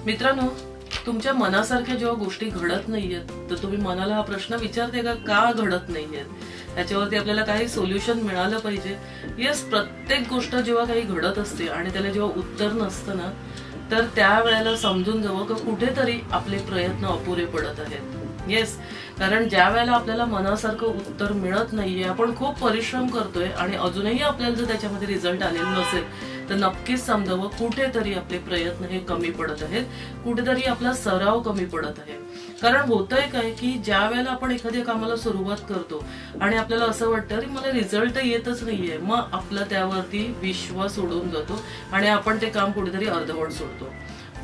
मित्रांनो, तुमच्या मनासारख्या जेव्हा गोष्टी घडत नाहीयेत तर तुम्ही मनाला हा प्रश्न विचारते का घडत नाहीयेत। त्याच्यावरती आपल्याला काही सोल्युशन मिळालं पाहिजे। यस, प्रत्येक गोष्ट जेव्हा काही घडत असते आणि त्याला जेव्हा उत्तर नसतं ना, तर त्यावेळेला समजून जावं की कुठेतरी आपले प्रयत्न अपुरे पडत आहेत। येस, कारण ज्या वेळेला आपल्याला मनासारखं उत्तर मिळत नाहीये, आपण खूप परिश्रम करतोय आणि अजूनही आपल्याला जर त्याच्यामध्ये रिझल्ट आलेला नसेल तर नक्कीच समजावं कुठेतरी आपले प्रयत्न हे कमी पडत आहेत, कुठेतरी आपला सराव कमी पडत आहे। कारण होतंय काय की ज्या वेळेला आपण एखाद्या कामाला सुरुवात करतो आणि आपल्याला असं वाटतं की मला रिझल्ट येतच नाहीये, मग आपला त्यावरती विश्वास उडून जातो आणि आपण ते काम कुठेतरी अर्धवट सोडतो।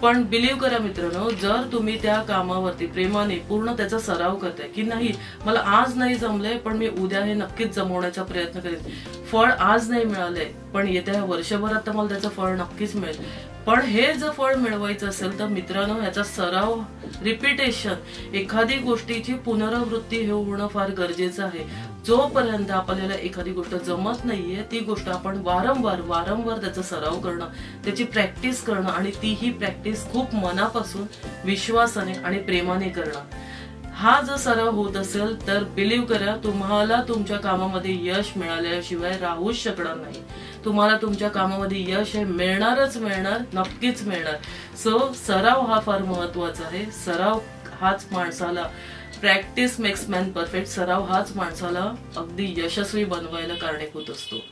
पण बिलीव्ह करा मित्रांनो, जर तुम्ही त्या कामावरती प्रेमाने पूर्ण त्याचा सराव करताय की नाही, मला आज नाही जमलंय पण मी उद्या हे नक्कीच जमवण्याचा प्रयत्न करेन, फळ आज नाही मिळालंय पण येत्या वर्षभरात तर मला त्याचं फळ नक्कीच मिळेल। पण हे जर फळ मिळवायचं असेल तर मित्रांनो, याचा सराव, रिपीटेशन, एखादी गोष्टीची पुनरावृत्ती हे होणं फार गरजेचं आहे। जोपर्यंत आपल्याला एखादी गोष्ट जमत नाहीये ती गोष्ट आपण वारंवार त्याचा सराव करणं, त्याची प्रॅक्टिस करणं आणि तीही प्रॅक्टिस खूप मनापासून, विश्वासाने आणि प्रेमाने करणं, हा जर सराव होत असेल तर बिलीव्ह करा, तुम्हाला तुमच्या कामामध्ये यश मिळाल्याशिवाय राहूच शकणार नाही। तुम्हाला तुमच्या कामामध्ये यश हे मिळणारच मिळणार, नक्कीच मिळणार। सो सराव हा फार महत्वाचा आहे। सराव हाच माणसाला, प्रॅक्टिस मेक्स मॅन परफेक्ट, सराव हाच माणसाला अगदी यशस्वी बनवायला कारणीभूत असतो।